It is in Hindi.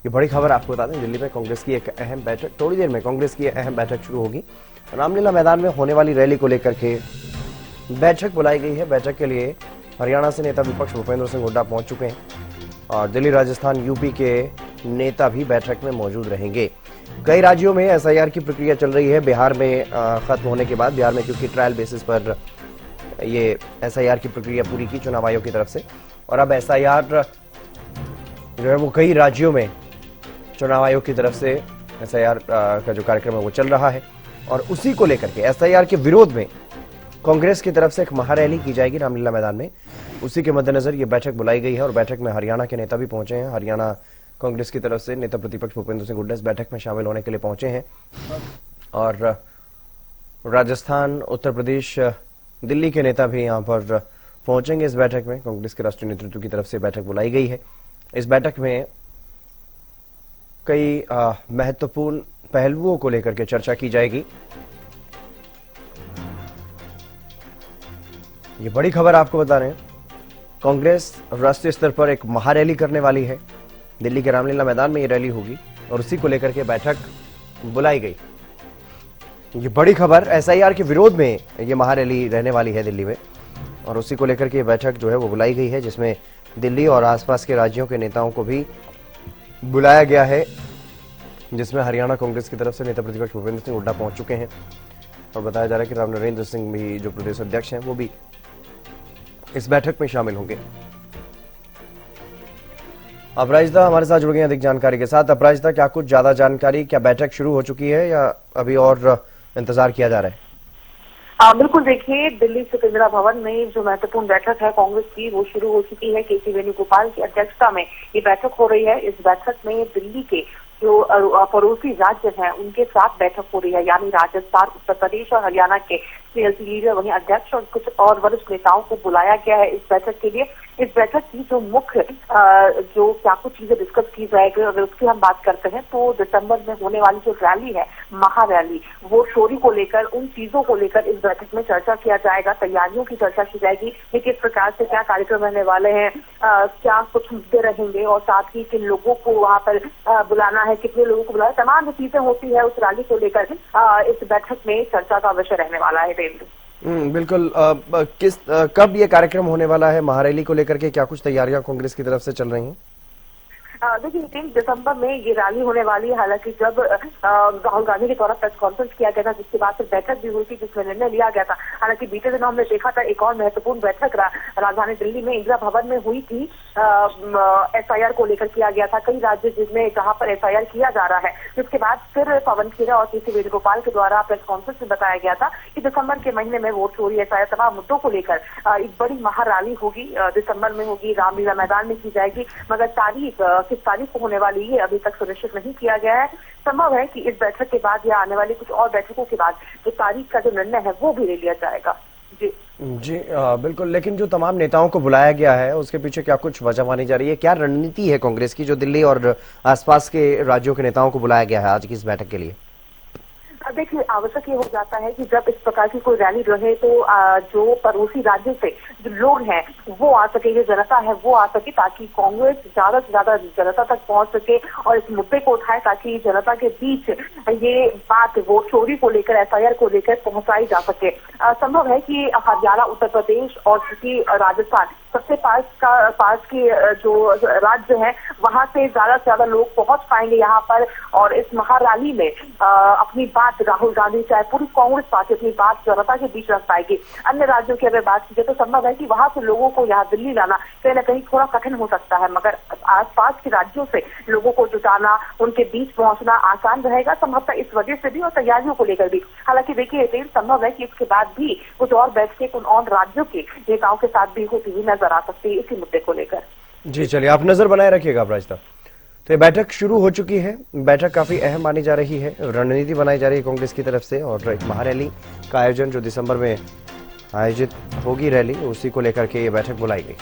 ये बड़ी खबर आपको बता दें, दिल्ली में कांग्रेस की एक अहम बैठक, थोड़ी देर में कांग्रेस की अहम बैठक शुरू होगी। रामलीला मैदान में होने वाली रैली को लेकर के बैठक बुलाई गई है। बैठक के लिए हरियाणा से नेता विपक्ष भूपेंद्र सिंह हुड्डा पहुंच चुके हैं और दिल्ली, राजस्थान, यूपी के नेता भी बैठक में मौजूद रहेंगे। कई राज्यों में एसआईआर की प्रक्रिया चल रही है। बिहार में खत्म होने के बाद, बिहार में क्योंकि ट्रायल बेसिस पर ये एसआईआर की प्रक्रिया पूरी की चुनाव आयोग की तरफ से, और अब एसआईआर जो है वो कई राज्यों में चुनाव आयोग की तरफ से एसआईआर का जो कार्यक्रम है वो चल रहा है। और उसी को लेकर के एसआईआर के विरोध में कांग्रेस की तरफ से एक महारैली की जाएगी रामलीला मैदान में। उसी के मद्देनजर ये बैठक बुलाई गई है और बैठक में हरियाणा के नेता भी पहुंचे हैं। हरियाणा कांग्रेस की तरफ से नेता प्रतिपक्ष भूपेंद्र सिंह हुड्डा इस बैठक में शामिल होने के लिए पहुंचे हैं और राजस्थान, उत्तर प्रदेश, दिल्ली के नेता भी यहां पर पहुंचेंगे इस बैठक में। कांग्रेस के राष्ट्रीय नेतृत्व की तरफ से बैठक बुलाई गई है। इस बैठक में कई महत्वपूर्ण पहलुओं को लेकर के चर्चा की जाएगी। ये बड़ी खबर आपको बता रहे हैं, कांग्रेस राष्ट्रीय स्तर पर एक महारैली करने वाली है। दिल्ली के रामलीला मैदान में ये रैली होगी और उसी को लेकर के बैठक बुलाई गई। ये बड़ी खबर, एसआईआर के विरोध में ये महारैली रहने वाली है दिल्ली में और उसी को लेकर के बैठक जो है वो बुलाई गई है, जिसमें दिल्ली और आसपास के राज्यों के नेताओं को भी बुलाया गया है, जिसमें हरियाणा कांग्रेस की तरफ से नेता प्रतिपक्ष भूपेंद्र सिंह हुड्डा पहुंच चुके हैं और बताया जा रहा है कि राव नरेंद्र सिंह भी जो प्रदेश अध्यक्ष हैं वो भी इस बैठक में शामिल होंगे। अपराजिता हमारे साथ जुड़ गए अधिक जानकारी के साथ। अपराजिता, क्या कुछ ज्यादा जानकारी, क्या बैठक शुरू हो चुकी है या अभी और इंतजार किया जा रहा है? बिल्कुल, देखिए, दिल्ली स्थित इंदिरा भवन में जो महत्वपूर्ण बैठक है कांग्रेस की वो शुरू हो चुकी है। के सी वेणुगोपाल की अध्यक्षता में ये बैठक हो रही है। इस बैठक में दिल्ली के जो पड़ोसी राज्य हैं उनके साथ बैठक हो रही है, यानी राजस्थान, उत्तर प्रदेश और हरियाणा के सीएलसी लीडर, वहीं अध्यक्ष और कुछ और वरिष्ठ नेताओं को बुलाया गया है इस बैठक के लिए। इस बैठक की जो मुख्य जो क्या कुछ चीजें डिस्कस की जाएगी, अगर उसकी हम बात करते हैं तो दिसंबर में होने वाली जो रैली है, महारैली, वो चोरी को लेकर, उन चीजों को लेकर इस बैठक में चर्चा किया जाएगा। तैयारियों की चर्चा की जाएगी कि किस प्रकार से क्या कार्यक्रम रहने वाले हैं, क्या कुछ मुद्दे रहेंगे और साथ ही किन लोगों को वहां पर बुलाना है, कितने लोगों को बुलाना है, तमाम जो चीजें होती है उस रैली को लेकर इस बैठक में चर्चा का विषय रहने वाला है। बिल्कुल। कब ये कार्यक्रम होने वाला है महारैली को लेकर के, क्या कुछ तैयारियां कांग्रेस की तरफ से चल रही हैं? देखिए, 3 दिसंबर में ये रैली होने वाली है। हालांकि जब राहुल गांधी के द्वारा प्रेस कॉन्फ्रेंस किया गया था, जिसके बाद फिर बैठक भी हुई थी जिसमें निर्णय लिया गया था। हालांकि बीते दिनों हमने देखा था एक और महत्वपूर्ण बैठक राजधानी दिल्ली में इंदिरा भवन में हुई थी, एसआईआर को लेकर किया गया था। कई राज्य जिसमें जहां पर एसआईआर किया जा रहा है, जिसके बाद फिर पवन खेरा और के सी वेणुगोपाल के द्वारा प्रेस कॉन्फ्रेंस में बताया गया था कि दिसंबर के महीने में वोट चोरी, एसआईआर, तमाम मुद्दों को लेकर एक बड़ी महारैली होगी, दिसंबर में होगी, रामलीला मैदान में की जाएगी। मगर तारीख किस तारीख को होने वाली है अभी तक सुनिश्चित नहीं किया गया है। संभव है कि इस बैठक के बाद या आने वाली कुछ और बैठकों के बाद जो तारीख का जो निर्णय है वो भी ले लिया जाएगा। जी बिल्कुल। लेकिन जो तमाम नेताओं को बुलाया गया है उसके पीछे क्या कुछ वजह मानी जा रही है? क्या रणनीति है कांग्रेस की जो दिल्ली और आसपास के राज्यों के नेताओं को बुलाया गया है आज की इस बैठक के लिए? देखिए, आवश्यक ये हो जाता है कि जब इस प्रकार की कोई रैली रहे तो जो पड़ोसी राज्य से जो लोग हैं वो आ सके, जो जनता है वो आ सके, ताकि कांग्रेस ज्यादा से ज्यादा जनता तक पहुंच सके और इस मुद्दे को उठाए, ताकि जनता के बीच ये बात वोट चोरी को लेकर, एसआईआर को लेकर पहुंचाई जा सके। संभव है कि हरियाणा, उत्तर प्रदेश और क्योंकि राजस्थान सबसे पास के जो राज्य है वहां से ज्यादा लोग पहुंच पाएंगे यहाँ पर और इस महारैली में अपनी बात राहुल गांधी, चाहे पूरी कांग्रेस पार्टी अपनी बात जनता के बीच रख पाएगी। अन्य राज्यों की अगर बात की जाए तो संभव है कि वहां से लोगों को यहाँ दिल्ली लाना कहीं ना कहीं थोड़ा कठिन हो सकता है, मगर आसपास के राज्यों से लोगों को जुटाना, उनके बीच पहुंचना आसान रहेगा, संभवतः इस वजह से भी और तैयारियों को लेकर भी। हालांकि देखिए, संभव है कि इसके बाद भी कुछ और बैठकें उन और राज्यों के नेताओं के साथ भी होती हुई नजर आ सकती है इसी मुद्दे को लेकर। जी चलिए, आप नजर बनाए रखिएगा अपराजिता। तो ये बैठक शुरू हो चुकी है, बैठक काफी अहम मानी जा रही है, रणनीति बनाई जा रही है कांग्रेस की तरफ से और एक महारैली का आयोजन जो दिसंबर में आयोजित होगी रैली, उसी को लेकर के ये बैठक बुलाई गई।